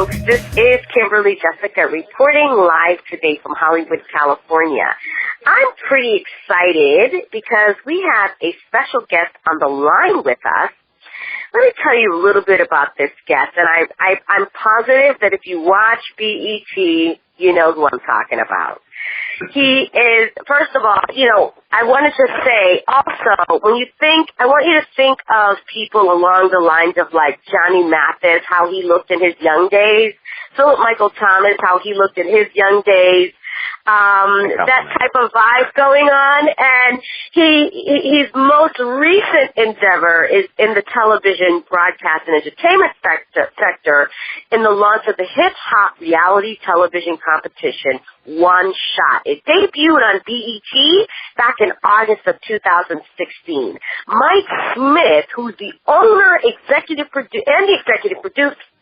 folks. This is Kimberly Jesika reporting live today from Hollywood, California. I'm pretty excited because we have a special guest on the line with us. Let me tell you a little bit about this guest, and I'm positive that if you watch BET, you know who I'm talking about. He is, first of all, I wanted to say also, I want you to think of people along the lines of like Johnny Mathis, how he looked in his young days, Philip Michael Thomas, how he looked in his young days, that type of vibe going on, and his most recent endeavor is in the television, broadcast, and entertainment sector in the launch of the hip-hop reality television competition, One Shot. It debuted on BET back in August of 2016. Mike Smith, who's the owner, executive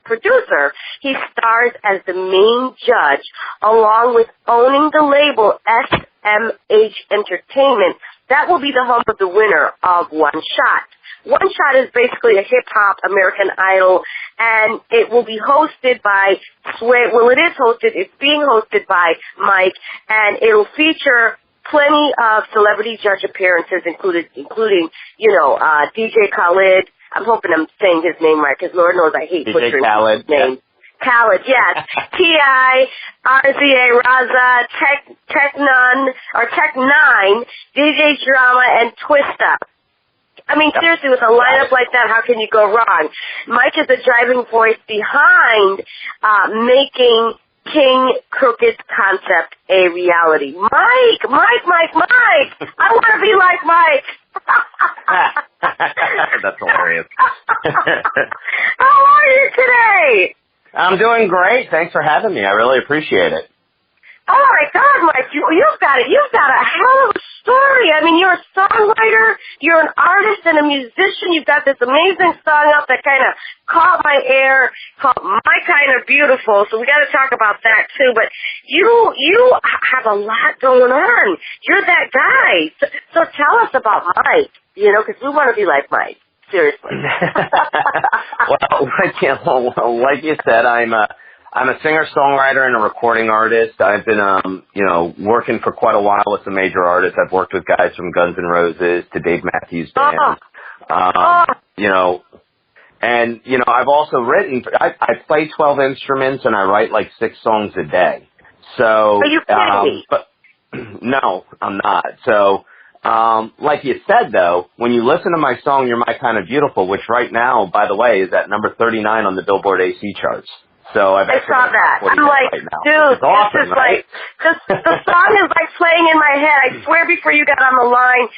producer, he stars as the main judge, along with owning the label SMH Entertainment. That will be the home of the winner of One Shot. One Shot is basically a hip-hop American Idol, and it will be hosted by it's being hosted by Mike, and it will feature plenty of celebrity judge appearances, including DJ Khaled. I'm hoping I'm saying his name right, because Lord knows I hate butchering his name. Yeah. Khaled, yes. T.I., RZA, Raza, Tech Nine, DJ Drama, and Twista. I mean, seriously, with a lineup like that, how can you go wrong? Mike is the driving force behind making King Crooked's concept a reality. Mike! I want to be like Mike! That's hilarious. How are you today? I'm doing great. Thanks for having me. I really appreciate it. Oh my God, Mike, you've got it. You've got a hell of a story. I mean, you're a songwriter, you're an artist and a musician. You've got this amazing song up that kind of caught my ear, called My Kind of Beautiful. So we got to talk about that too. But you have a lot going on. You're that guy. So tell us about Mike. Because we want to be like Mike. Seriously. Well, like you said, I'm a singer-songwriter and a recording artist. I've been, working for quite a while with some major artists. I've worked with guys from Guns N' Roses to Dave Matthews Band. And, I've also written, I play 12 instruments and I write like 6 songs a day. So, are you kidding me? But, no, I'm not. So, like you said, though, when you listen to my song, You're My Kind of Beautiful, which right now, by the way, is at number 39 on the Billboard AC charts. So I saw that. I'm like, right now. dude, it's awesome, this is right? the song is like playing in my head. I swear before you got on the line,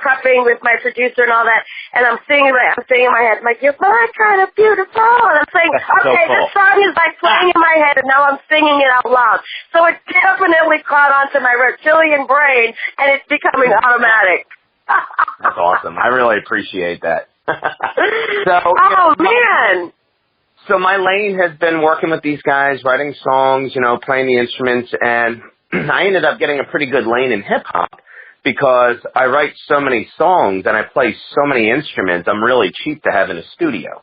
prepping with my producer and all that, and I'm singing in my head, like, You're my kind of beautiful. And I'm saying, That's okay, so cool. this song is like playing in my head, and now I'm singing it out loud. So it definitely caught on to my reptilian brain, and it's becoming automatic. That's awesome. I really appreciate that. Man. So my lane has been working with these guys, writing songs, playing the instruments, and I ended up getting a pretty good lane in hip-hop because I write so many songs and I play so many instruments, I'm really cheap to have in a studio.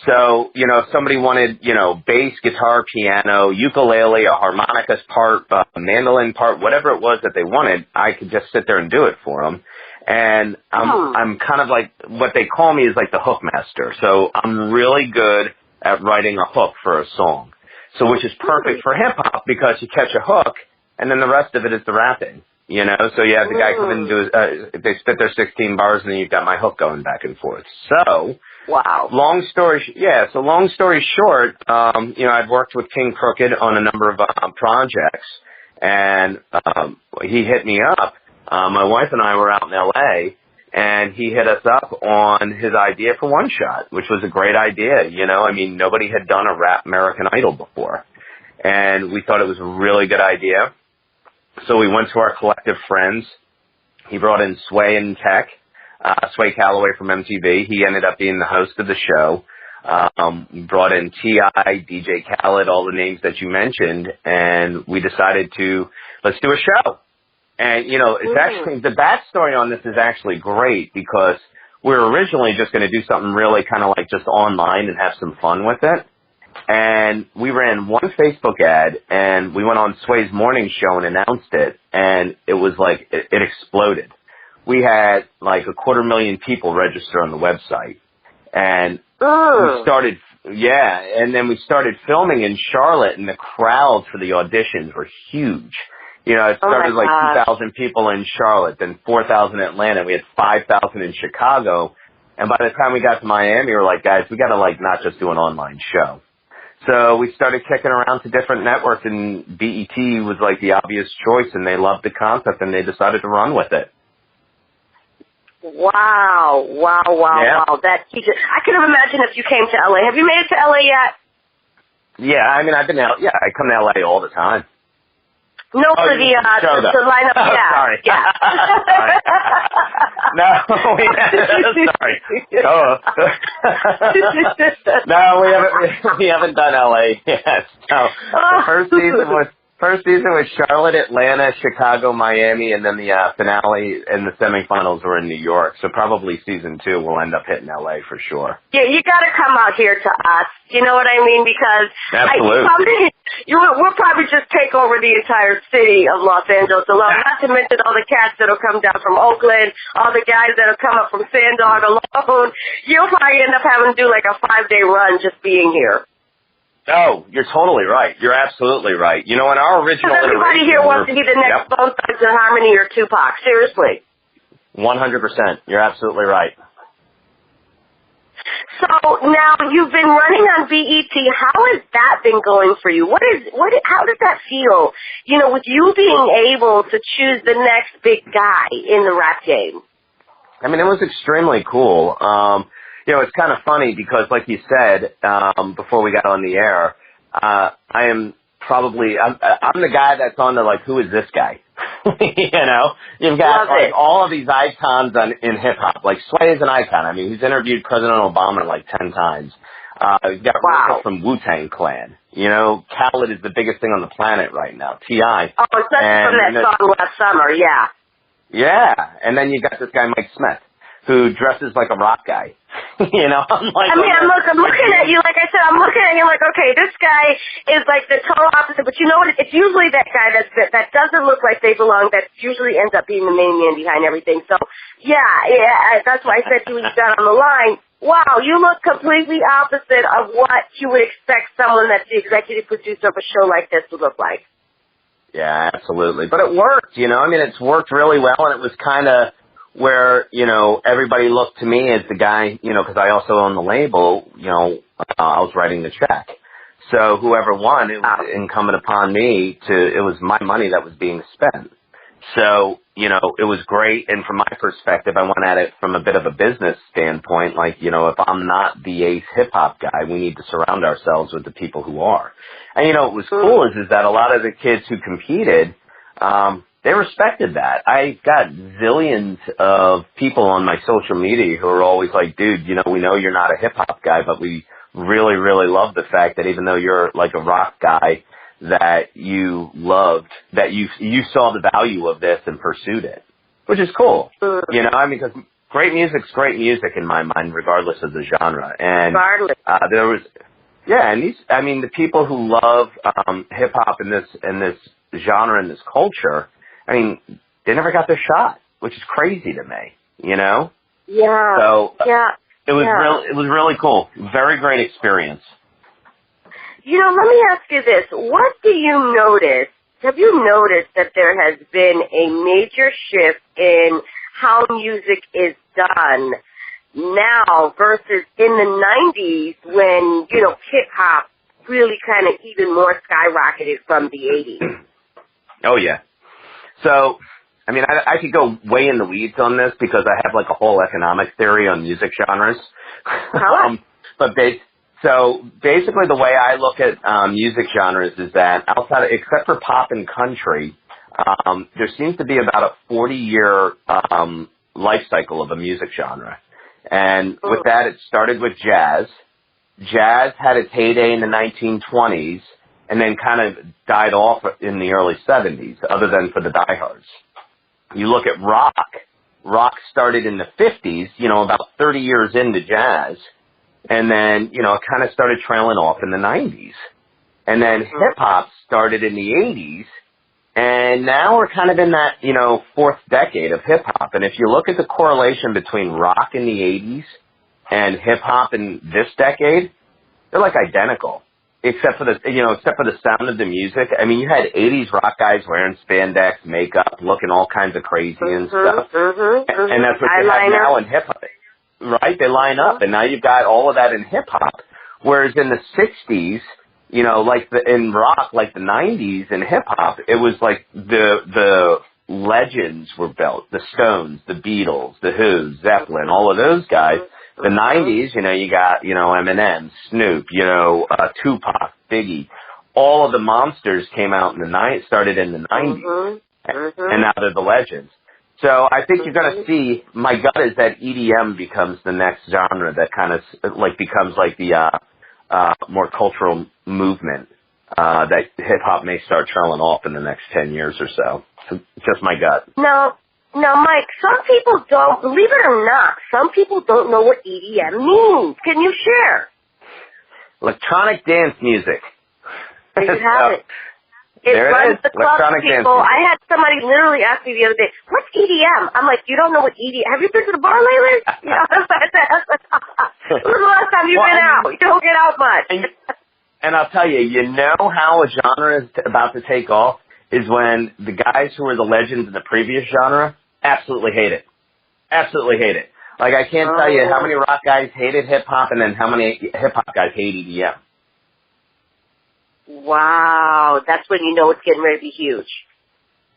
So, if somebody wanted, bass, guitar, piano, ukulele, a harmonicas part, a mandolin part, whatever it was that they wanted, I could just sit there and do it for them. And I'm kind of like, what they call me is like the hook master. So I'm really good at writing a hook for a song. So which is perfect for hip hop because you catch a hook and then the rest of it is the rapping, So you have the guy come in and do they spit their 16 bars and then you've got my hook going back and forth. So, wow. Long story short, I'd worked with King Crooked on a number of projects and he hit me up. My wife and I were out in L.A., and he hit us up on his idea for One Shot, which was a great idea, nobody had done a rap American Idol before. And we thought it was a really good idea. So we went to our collective friends. He brought in Sway and Tech, Sway Calloway from MTV. He ended up being the host of the show. We brought in T.I., DJ Khaled, all the names that you mentioned, and we decided let's do a show. And, it's actually, the backstory on this is actually great because we were originally just going to do something really kind of like just online and have some fun with it. And we ran one Facebook ad, and we went on Sway's morning show and announced it, and it was like, it exploded. We had like 250,000 people register on the website. And we started, and then we started filming in Charlotte, and the crowds for the auditions were huge. You know, it started like 2,000 people in Charlotte, then 4,000 in Atlanta. We had 5,000 in Chicago. And by the time we got to Miami, we were like, guys, we got to like not just do an online show. So we started kicking around to different networks, and BET was like the obvious choice, and they loved the concept, and they decided to run with it. Wow. That I could have imagined if you came to LA. Have you made it to LA yet? Yeah, I mean, I've been out. Yeah, I come to LA all the time. No, for the lineup. Oh, yeah, sorry. Yeah. Sorry. No, sorry. Oh. No, we haven't done LA yet. No, the first season was Charlotte, Atlanta, Chicago, Miami, and then the finale and the semifinals were in New York. So probably season 2 will end up hitting LA for sure. Yeah, you got to come out here to us. You know what I mean? Because absolutely. We'll probably just take over the entire city of Los Angeles alone, not to mention all the cats that'll come down from Oakland, all the guys that'll come up from Sandog alone. You'll probably end up having to do like a 5-day run just being here. Oh, you're totally right. You're absolutely right. You know, in our original iteration, everybody here wants to be the next Bone Thugs and Harmony or Tupac. Seriously. 100%. You're absolutely right. So now you've been running on BET. How has that been going for you? How does that feel? You know, with you being able to choose the next big guy in the rap game. I mean, it was extremely cool. You know, it's kind of funny because, like you said, before we got on the air, I'm the guy that's on the, like, who is this guy? You know, you've got like all of these icons in hip hop. Like Sway is an icon. I mean, he's interviewed President Obama like 10 times. You've got Rico from Wu-Tang Clan. You know, Khaled is the biggest thing on the planet right now. T.I. Oh, especially from that song last summer, yeah. Yeah, and then you got this guy Mike Smith, who dresses like a rock guy. You know, I'm looking at you, like I said, I'm looking at you like, okay, this guy is like the total opposite, but you know what, it's usually that guy that doesn't look like they belong, that usually ends up being the main man behind everything. So, yeah, that's why I said to you when you got on the line, wow, you look completely opposite of what you would expect someone that's the executive producer of a show like this to look like. Yeah, absolutely. But it worked, you know, I mean, it's worked really well, and it was kind of where, you know, everybody looked to me as the guy, you know, because I also own the label, you know, I was writing the check. So whoever won, it was incumbent upon me it was my money that was being spent. So, you know, it was great. And from my perspective, I went at it from a bit of a business standpoint. Like, you know, if I'm not the ace hip hop guy, we need to surround ourselves with the people who are. And, you know, what was cool is that a lot of the kids who competed, they respected that. I got zillions of people on my social media who are always like, dude, you know, we know you're not a hip-hop guy, but we really, really love the fact that even though you're like a rock guy, that you loved, that you saw the value of this and pursued it, which is cool. You know, I mean, because great music's great music in my mind, regardless of the genre. And there was, and the people who love hip-hop in this genre and this culture, I mean, they never got their shot, which is crazy to me, you know? Yeah. So it was really cool. Very great experience. You know, let me ask you this. What do you notice? Have you noticed that there has been a major shift in how music is done now versus in the 90s when, you know, hip-hop really kind of even more skyrocketed from the 80s? Oh, yeah. So, I mean, I could go way in the weeds on this because I have like a whole economic theory on music genres. So basically the way I look at music genres is that except for pop and country, there seems to be about a 40-year life cycle of a music genre. And with that, it started with jazz. Jazz had its heyday in the 1920s. And then kind of died off in the early 70s, other than for the diehards. You look at rock. Rock started in the 50s, you know, about 30 years into jazz. And then, you know, it kind of started trailing off in the 90s. And then hip-hop started in the 80s. And now we're kind of in that, you know, fourth decade of hip-hop. And if you look at the correlation between rock in the 80s and hip-hop in this decade, they're like identical. Except for the sound of the music. I mean, you had 80s rock guys wearing spandex, makeup, looking all kinds of crazy and stuff. And that's what you have now in hip-hop. Right? They line up. And now you've got all of that in hip-hop. Whereas in the 60s, you know, like in rock, like the 90s in hip-hop, it was like the legends were built. The Stones, the Beatles, the Who, Zeppelin, all of those guys. The 90s, you know, you got, you know, Eminem, Snoop, you know, Tupac, Biggie. All of the monsters came out in the started in the 90s. And now they're the legends. So I think you're going to see, my gut is that EDM becomes the next genre that kind of like becomes like the more cultural movement that hip-hop may start trailing off in the next 10 years or so. Just my gut. Now, Mike, some people don't, believe it or not, some people don't know what EDM means. Can you share? Electronic dance music. There you have it. It runs the club, people. I had somebody literally ask me the other day, what's EDM? I'm like, you don't know what EDM, have you been to the bar lately? You know, when was the last time you've been out? You don't get out much. And I'll tell you, you know how a genre is about to take off is when the guys who were the legends in the previous genre absolutely hate it. Absolutely hate it. Like, I can't tell you how many rock guys hated hip-hop and then how many hip-hop guys hate EDM. Wow, that's when you know it's getting ready to be huge.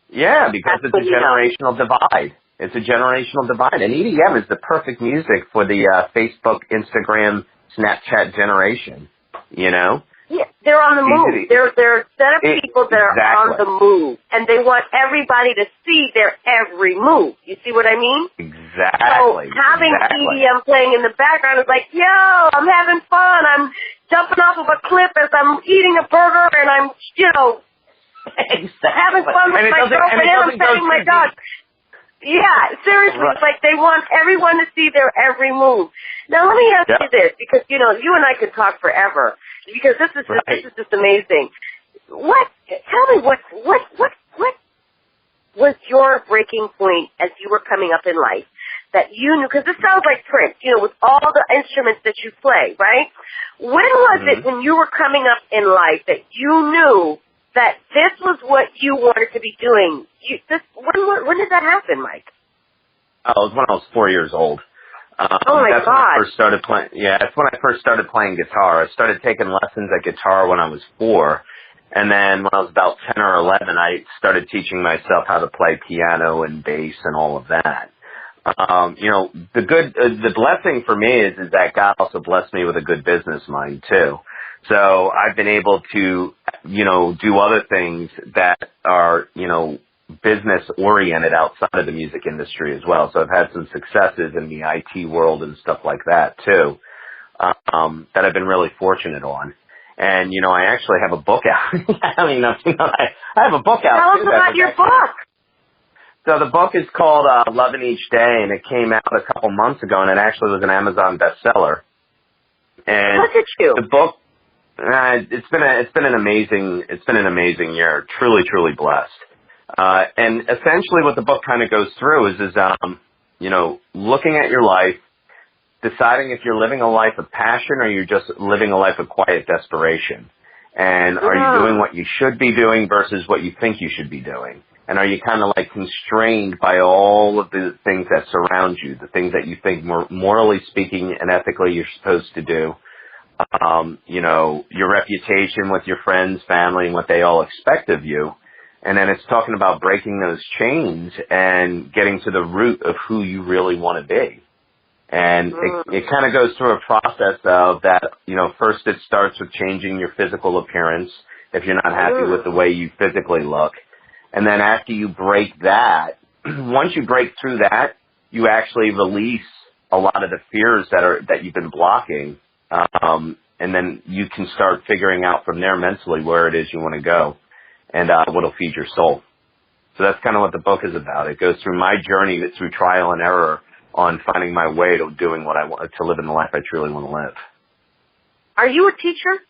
Yeah, because it's a generational divide. It's a generational divide. And EDM is the perfect music for the Facebook, Instagram, Snapchat generation, you know? Yeah, they're on the move. They're a set of people that are on the move, and they want everybody to see their every move. You see what I mean? Exactly. So having EDM playing in the background is like, yo, I'm having fun. I'm jumping off of a cliff as I'm eating a burger, and I'm, you know, having fun with my girlfriend, and I'm petting my dog. Yeah, seriously, it's like they want everyone to see their every move. Now, let me ask you this, because, you know, you and I could talk forever, because this is just amazing. Tell me what was your breaking point as you were coming up in life that you knew, because this sounds like Prince, you know, with all the instruments that you play, right? When was it when you were coming up in life that you knew that this was what you wanted to be doing? When did that happen, Mike? Oh, it was when I was 4 years old. Oh my God! When I first started playing. Yeah, that's when I first started playing guitar. I started taking lessons at guitar when I was 4, and then when I was about 10 or 11, I started teaching myself how to play piano and bass and all of that. You know, the blessing for me is that God also blessed me with a good business mind too. So I've been able to, you know, do other things that are, you know, business oriented outside of the music industry as well. So I've had some successes in the IT world and stuff like that too, that I've been really fortunate on. And, you know, I actually have a book out. I mean, I have a book out. Tell us about your book. So the book is called Loving Each Day, and it came out a couple months ago, and it actually was an Amazon bestseller. And look at you. The book, it's been an amazing year. Truly blessed. And essentially, what the book kind of goes through is you know, looking at your life, deciding if you're living a life of passion or you're just living a life of quiet desperation. And are you doing what you should be doing versus what you think you should be doing? And are you kind of like constrained by all of the things that surround you, the things that you think morally speaking and ethically you're supposed to do? You know, your reputation with your friends, family, and what they all expect of you. And then it's talking about breaking those chains and getting to the root of who you really want to be. And it kind of goes through a process of that, you know, first it starts with changing your physical appearance if you're not happy with the way you physically look. And then after you break that, once you break through that, you actually release a lot of the fears that you've been blocking. And then you can start figuring out from there mentally where it is you want to go and what'll feed your soul. So that's kind of what the book is about. It goes through my journey through trial and error on finding my way to doing what I want, to live in the life I truly want to live. Are you a teacher?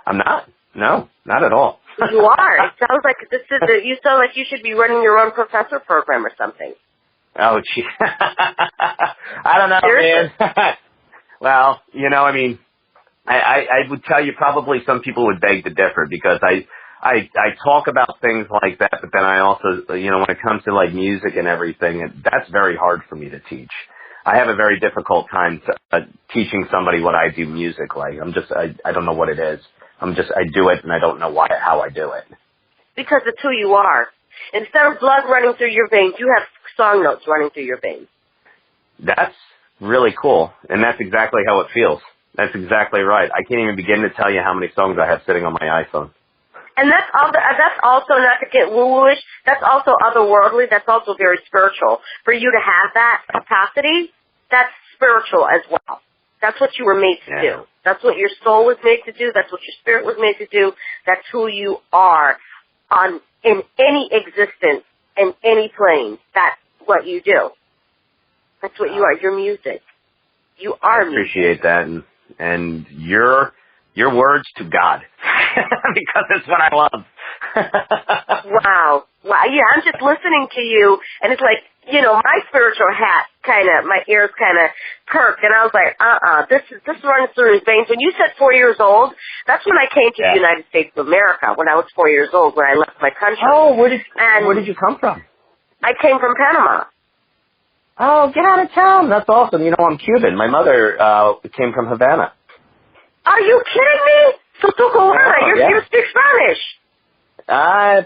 I'm not. No, not at all. You are. It sounds like you sound like you should be running your own professor program or something. Oh, gee. I don't know, Seriously? man. Well, you know, I mean, I would tell you probably some people would beg to differ because I talk about things like that, but then I also, you know, when it comes to like music and everything, that's very hard for me to teach. I have a very difficult time teaching somebody what I do music like. I don't know what it is. I do it and I don't know how I do it. Because it's who you are. Instead of blood running through your veins, you have song notes running through your veins. That's really cool, and that's exactly how it feels. That's exactly right. I can't even begin to tell you how many songs I have sitting on my iPhone. And that's also, not to get woo-wooish, that's also otherworldly, that's also very spiritual. For you to have that capacity, that's spiritual as well. That's what you were made to do. That's what your soul was made to do. That's what your spirit was made to do. That's who you are in any existence, in any plane. That's what you do. That's what you are. Your music. You are music. I appreciate that, and your words to God, because it's what I love. Wow. Yeah, I'm just listening to you, and it's like, you know, my spiritual hat my ears kind of perked, and I was like, this runs through his veins. When you said 4 years old, that's when I came to the United States of America, when I was 4 years old, when I left my country. Oh, where did you come from? I came from Panama. Oh, get out of town. That's awesome. You know, I'm Cuban. My mother came from Havana. Are you kidding me? So tú cubana, you speak Spanish.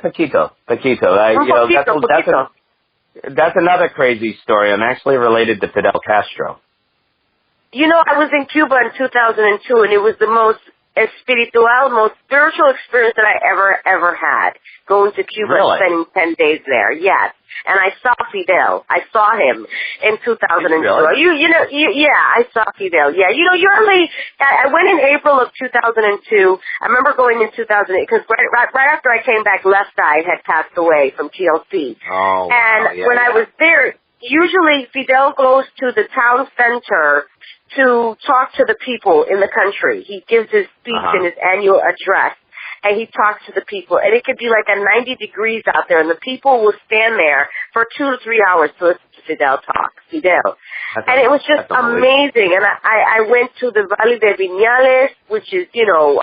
Poquito. Poquito. That's another crazy story. I'm actually related to Fidel Castro. You know, I was in Cuba in 2002, and it was the most most spiritual experience that I ever had, going to Cuba and spending 10 days there. Yes. And I saw Fidel. I saw him in 2002. Really? I saw Fidel. Yeah. You know, I went in April of 2002. I remember going in 2008 because right after I came back, Left Eye had passed away from TLC. Oh, and when I was there, usually Fidel goes to the town center to talk to the people in the country. He gives his speech in his annual address, and he talks to the people. And it could be like 90 degrees out there, and the people will stand there for 2 to 3 hours to listen to Fidel talk. And it was just amazing. And I went to the Valle de Viñales, which is, you know,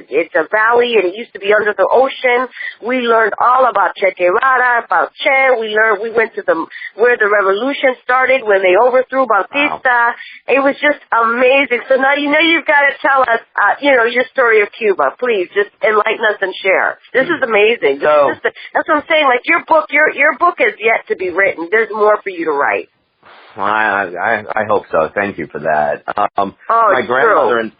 it's a valley, and it used to be under the ocean. We learned all about Che Guevara, about Che. We went to where the revolution started when they overthrew Bautista. What? It was just amazing. So now you've got to tell us, your story of Cuba. Please, just enlighten us and share. This is amazing. That's what I'm saying. Like your book is yet to be written. There's more for you to write. Well, I hope so. Thank you for that. My grandmother and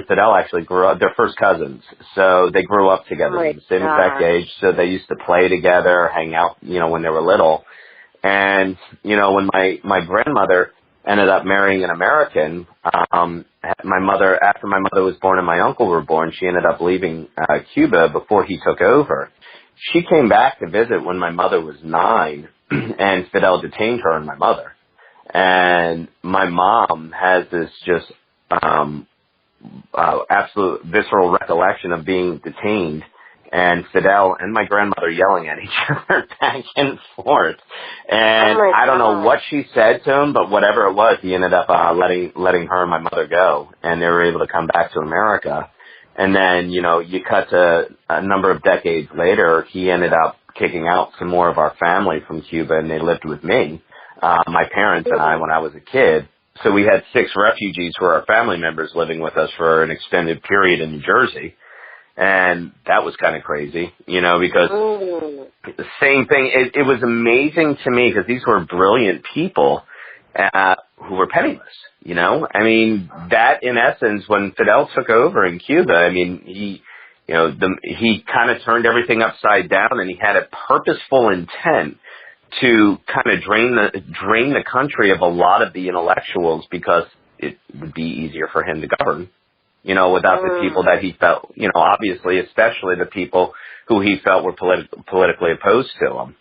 Fidel actually grew up. They're first cousins, so they grew up together, the same exact age. So they used to play together, hang out, when they were little. And when my grandmother ended up marrying an American, after my mother was born and my uncle were born, she ended up leaving Cuba before he took over. She came back to visit when my mother was 9. And Fidel detained her and my mother. And my mom has this just absolute visceral recollection of being detained and Fidel and my grandmother yelling at each other back and forth. And I don't know what she said to him, but whatever it was, he ended up letting her and my mother go. And they were able to come back to America. And then, you cut to a number of decades later, he ended up kicking out some more of our family from Cuba, and they lived with me, my parents and I, when I was a kid. So we had 6 refugees who were our family members living with us for an extended period in New Jersey. And that was kind of crazy, because the same thing, it was amazing to me because these were brilliant people who were penniless, I mean, that in essence, when Fidel took over in Cuba, he kind of turned everything upside down, and he had a purposeful intent to kind of drain the country of a lot of the intellectuals because it would be easier for him to govern, without the people that he felt, obviously, especially the people who he felt were politically opposed to him.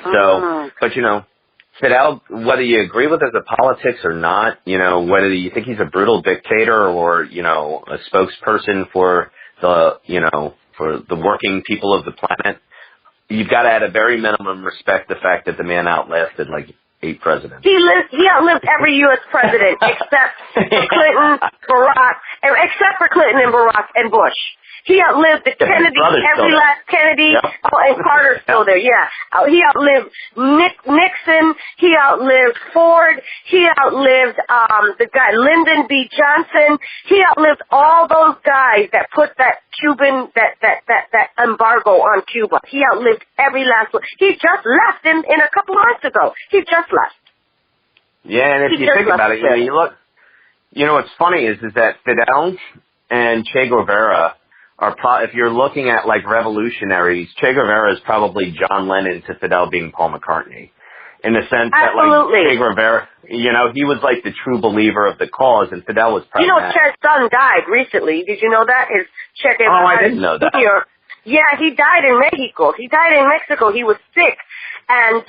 So, but Fidel, whether you agree with his politics or not, whether you think he's a brutal dictator or, a spokesperson for for the working people of the planet, you've got to at a very minimum respect the fact that the man outlasted like 8 presidents. He outlived every U.S. president except for Clinton, Barack, except for Clinton and Barack and Bush. He outlived the Kennedy, every last Kennedy. Yep. Oh, and Carter's still there, yeah. He outlived Nixon. He outlived Ford. He outlived the guy Lyndon B. Johnson. He outlived all those guys that put that Cuban, that embargo on Cuba. He outlived every last one. He just left in a couple of months ago. He just left. Yeah, and if you think about it, you look, what's funny is that Fidel and Che Guevara if you're looking at like revolutionaries, Che Guevara is probably John Lennon to Fidel being Paul McCartney. In the sense that like Che Guevara, he was like the true believer of the cause and Fidel was pragmatic. Che's son died recently. Did you know that? His Che Guevara. Oh, I didn't know that. Yeah, he died in Mexico. He died in Mexico. He was sick. And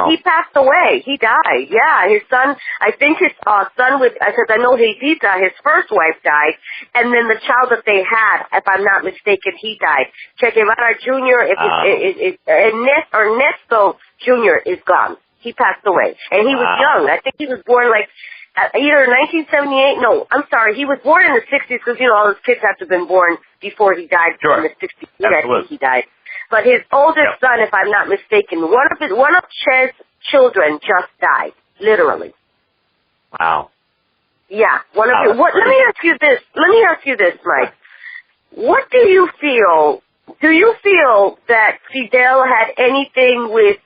he passed away. He died. Yeah, his son. I think his son because I know Hidita, his first wife, died, and then the child that they had, if I'm not mistaken, he died. Che Guevara Jr. Ernesto Jr. is gone. He passed away, and he was young. I think he was born like either 1978. No, I'm sorry. He was born in the 60s because all his kids have to have been born before he died. Sure. In the 60s. I think he died. But his oldest son, if I'm not mistaken, one of Che's children just died, literally. Wow. Yeah, one of let me ask you this, Mike. What do you feel? Do you feel that Fidel had anything with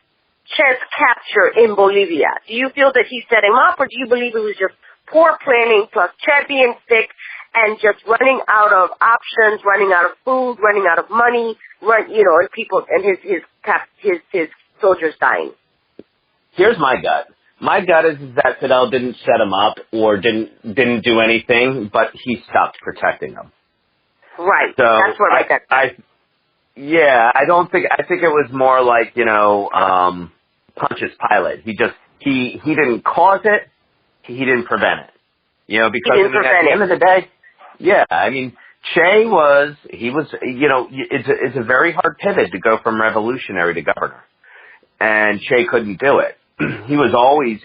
Che's capture in Bolivia? Do you feel that he set him up, or do you believe it was just poor planning plus Che being sick and just running out of options, running out of food, running out of money, and people and his soldiers dying? Here's my gut. My gut is that Fidel didn't set him up or didn't do anything, but he stopped protecting them. Right. So that's what I got. I think it was more like, Pontius Pilate. He didn't cause it, he didn't prevent it. Because at the end of the day, yeah, I mean, Che it's a very hard pivot to go from revolutionary to governor. And Che couldn't do it. He was always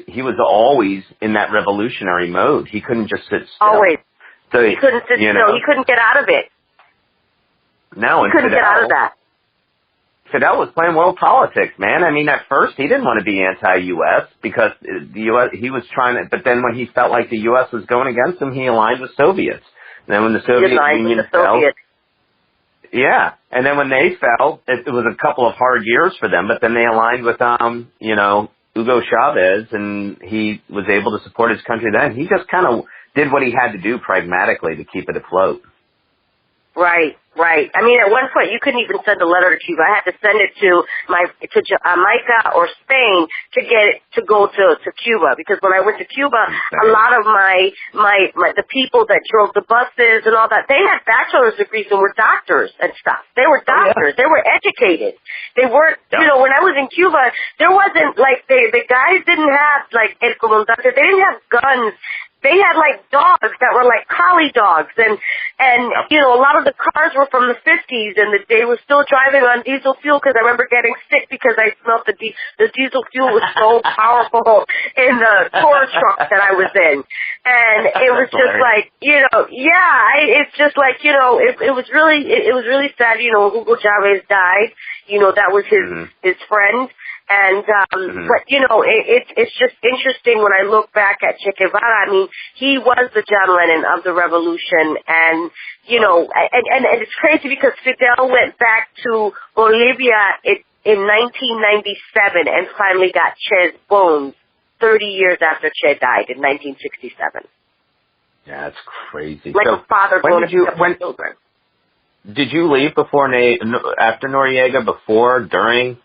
in that revolutionary mode. He couldn't just sit still. Always. So he couldn't sit still. He couldn't get out of it. No, he couldn't get out of that. Fidel was playing world politics, man. I mean, at first he didn't want to be anti-U.S. because the U.S. he was trying to. But then when he felt like the U.S. was going against him, he aligned with Soviets. And then when the Soviet Union fell, yeah. And then when they fell, it was a couple of hard years for them. But then they aligned with Hugo Chavez, and he was able to support his country then. He just kind of did what he had to do pragmatically to keep it afloat. Right. I mean, at one point, you couldn't even send a letter to Cuba. I had to send it to Jamaica or Spain to get it to go to Cuba, because when I went to Cuba, a lot of the people that drove the buses and all that, they had bachelor's degrees and were doctors and stuff. They were doctors. They were educated. They weren't, when I was in Cuba, there wasn't like the guys didn't have like el comandante. They didn't have guns. They had like dogs that were like collie dogs, and a lot of the cars were from the 50s, and they were still driving on diesel fuel, because I remember getting sick because I smelled the diesel fuel was so powerful in the tour truck that I was in, and it was just like it's just like it was really sad. Hugo Chavez died. That was his friend. And, but it's just interesting when I look back at Che Guevara. I mean, he was the John Lennon of the revolution, and, and it's crazy because Fidel went back to Bolivia in 1997 and finally got Che's bones 30 years after Che died in 1967. Yeah, that's crazy. Like a father going to children. Did you leave after Noriega, before, during?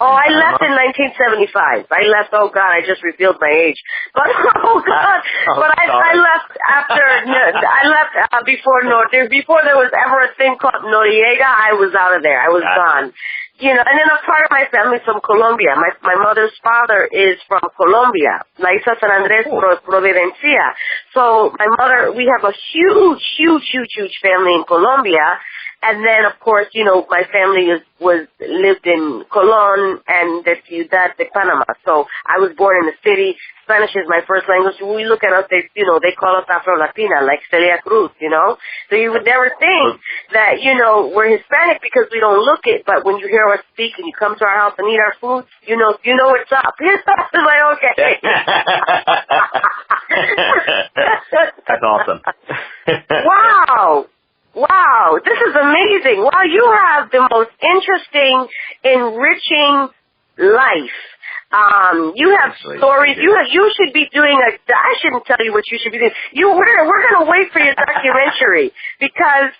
Oh, I left in 1975. I left. Oh God, I just revealed my age. But I left after. I left before there was ever a thing called Noriega. I was out of there. I was gone. You know, and then a part of my family is from Colombia. My mother's father is from Colombia, La Isla San Andres, Providencia. So my mother, we have a huge family in Colombia. And then, of course, you know, my family lived in Colón and the Ciudad de Panama. So I was born in the city. Spanish is my first language. When we look at us, they call us Afro-Latina, like Celia Cruz, you know. So you would never think that, you know, we're Hispanic because we don't look it. But when you hear us speak and you come to our house and eat our food, you know what's up. It's like, okay. That's awesome. Wow, this is amazing. Wow, you have the most interesting, enriching life. You have stories. You should be doing I shouldn't tell you what you should be doing. We're going to wait for your documentary because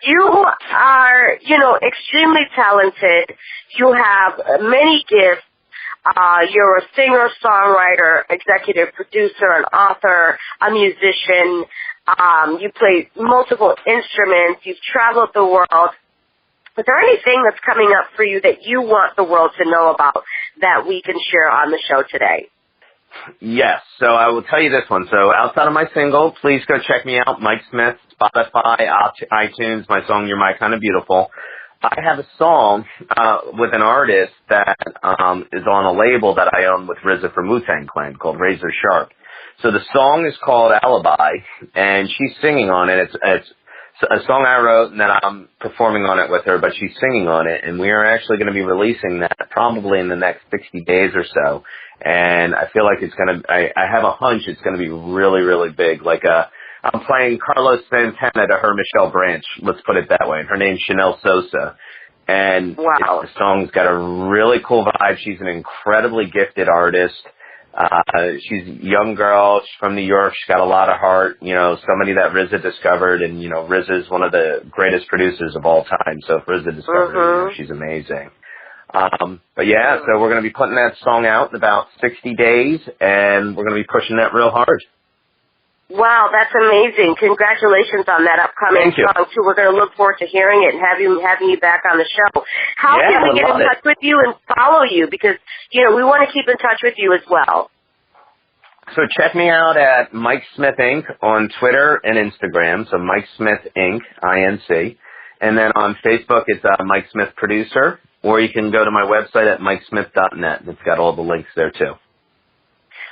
you are, you know, extremely talented. You have many gifts. You're a singer, songwriter, executive producer, an author, a musician. You play multiple instruments. You've traveled the world. Is there anything that's coming up for you that you want the world to know about that we can share on the show today? Yes. So I will tell you this one. So outside of my single, please go check me out, Mike Smith, Spotify, iTunes, my song, You're My Kind of Beautiful. I have a song with an artist that is on a label that I own with RZA from Wu-Tang Clan called Razor Sharp. So the song is called Alibi, and she's singing on it. It's a song I wrote, and then I'm performing on it with her, but she's singing on it, and we are actually going to be releasing that probably in the next 60 days or so. And I feel like it's going to, I have a hunch it's going to be really, really big. Like, I'm playing Carlos Santana to her Michelle Branch, let's put it that way. And her name's Chanel Sosa. And wow. The song's got a really cool vibe. She's an incredibly gifted artist. She's a young girl. She's from New York. She's got a lot of heart. You know, somebody that RZA discovered. And, you know, RZA is one of the greatest producers of all time. So if RZA discovered her, you know, she's amazing. But yeah, so we're going to be putting that song out in about 60 days, and we're going to be pushing that real hard. Wow, that's amazing. Congratulations on that upcoming song, too. We're going to look forward to hearing it and having you back on the show. How can we get in touch with you and follow you? Because, you know, we want to keep in touch with you as well. So check me out at Mike Smith Inc. on Twitter and Instagram. So Mike Smith Inc., I-N-C. And then on Facebook, it's Mike Smith Producer. Or you can go to my website at mikesmith.net. It's got all the links there, too.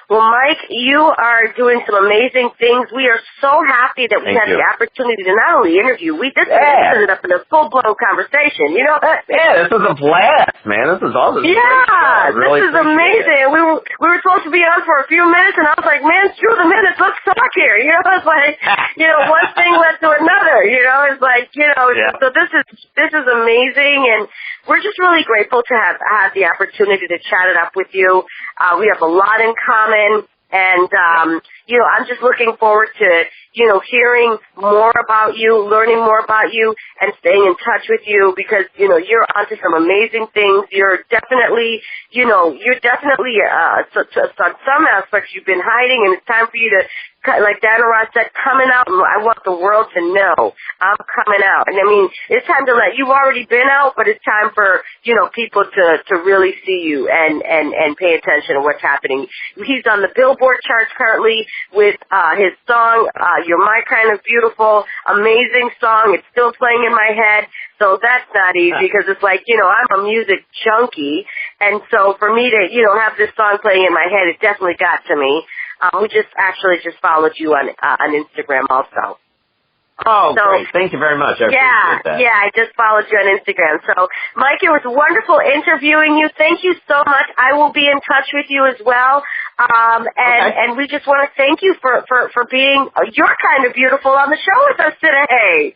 Well, Mike, you are doing some amazing things. We are so happy that we had the opportunity to not only interview, this ended up in a full-blown conversation, you know? Yeah, this was a blast, man. This was awesome. Yeah, this is amazing. We were supposed to be on for a few minutes, and I was like, man, screw the minutes. Let's talk here. You know, it's like, you know, one thing led to another. You know, it's like, you know, so this is amazing, and we're just really grateful to have had the opportunity to chat it up with you. We have a lot in common. And, you know, I'm just looking forward to, you know, hearing more about you, learning more about you, and staying in touch with you because, you know, you're onto some amazing things. You're definitely, on some aspects you've been hiding, and it's time for you to, like Dana Ross said, coming out. I want the world to know I'm coming out. And I mean, it's time to you've already been out, but it's time for, you know, people to really see you and pay attention to what's happening. He's on the Billboard charts currently with his song, You're My Kind of Beautiful. Amazing song. It's still playing in my head. So that's not easy because it's like, you know, I'm a music junkie. And so for me to, you know, have this song playing in my head, it definitely got to me. We just followed you on Instagram also. Oh, great. Thank you very much. I appreciate that. Yeah, I just followed you on Instagram. So, Mike, it was wonderful interviewing you. Thank you so much. I will be in touch with you as well. And we just want to thank you for being You're Kind of Beautiful on the show with us today.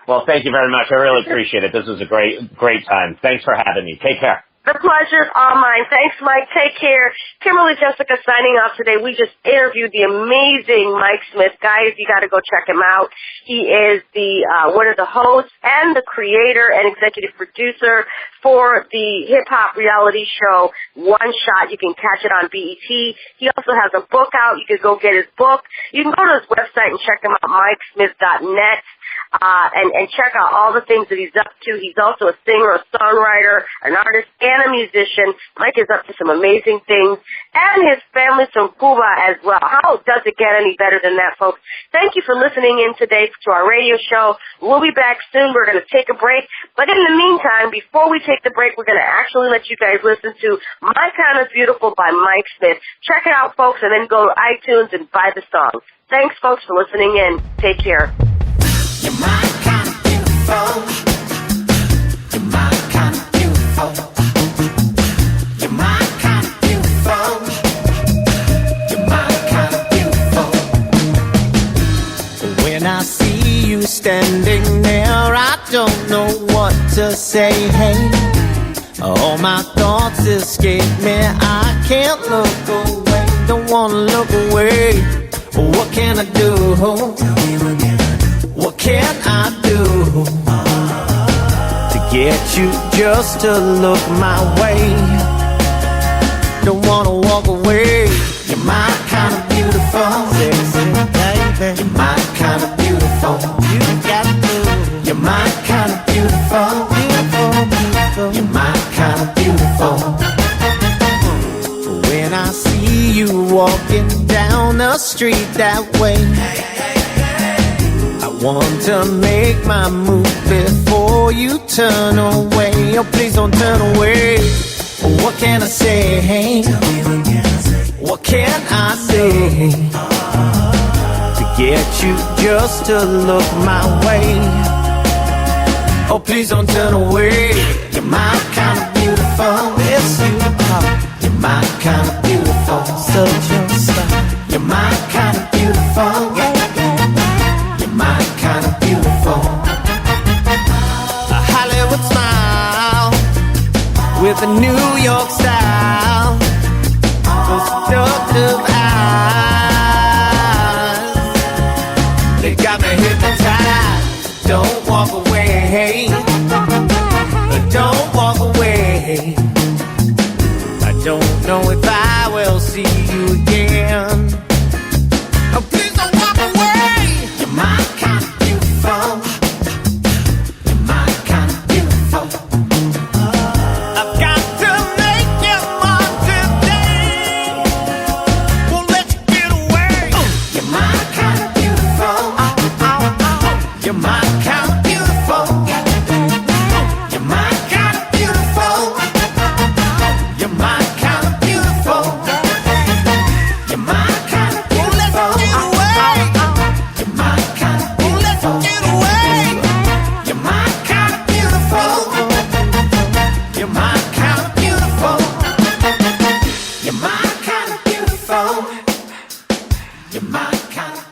Well, thank you very much. I really appreciate it. This was a great time. Thanks for having me. Take care. The pleasure's all mine. Thanks, Mike. Take care. Kimberly Jesika signing off today. We just interviewed the amazing Mike Smith. Guys, you got to go check him out. He is the one of the hosts and the creator and executive producer for the hip-hop reality show One Shot. You can catch it on BET. He also has a book out. You can go get his book. You can go to his website and check him out, mikesmith.net. and check out all the things that he's up to. He's also a singer, a songwriter, an artist, and a musician. Mike is up to some amazing things, and his family's from Cuba as well. How does it get any better than that, folks? Thank you for listening in today to our radio show. We'll be back soon. We're going to take a break. But in the meantime, before we take the break, we're going to actually let you guys listen to My Kind of Beautiful by Mike Smith. Check it out, folks, and then go to iTunes and buy the song. Thanks, folks, for listening in. Take care. You're my kind of beautiful. You're my kind of beautiful. You're my kind of beautiful. You're my kind of beautiful. When I see you standing there, I don't know what to say. Hey, all my thoughts escape me. I can't look away. Don't wanna look away. What can I do? What can I do to get you just to look my way? Don't wanna walk away. You're my kind of beautiful, sexy baby. You're my kind of beautiful. You got to. You're my kind of beautiful, beautiful, beautiful. You're my kind of beautiful. When I see you walking down the street that way, I want to make my move before you turn away. Oh, please don't turn away. What can I say? What can I say to get you just to look my way? Oh, please don't turn away. You're my kind of beautiful. Yes, you are. You're my kind of beautiful. Such a star. You're my kind of beautiful. You're my kind of beautiful. A Hollywood smile with a New York style. Those seductive eyes, they got me hypnotized. Don't walk away. Don't walk away. I don't know if I will see you again. Oh, please don't walk away. You're my kind of beautiful. You're my kind of beautiful. I've got to make you mine today. Won't let you get away. You're my kind of beautiful. You're my kind of beautiful. You're my kind of beautiful. You're my kind of beautiful. You're my kind of beautiful. You're my kind of beautiful. You're my kind of beautiful. You're my kind of beautiful. You're my kind of beautiful. You're my kind of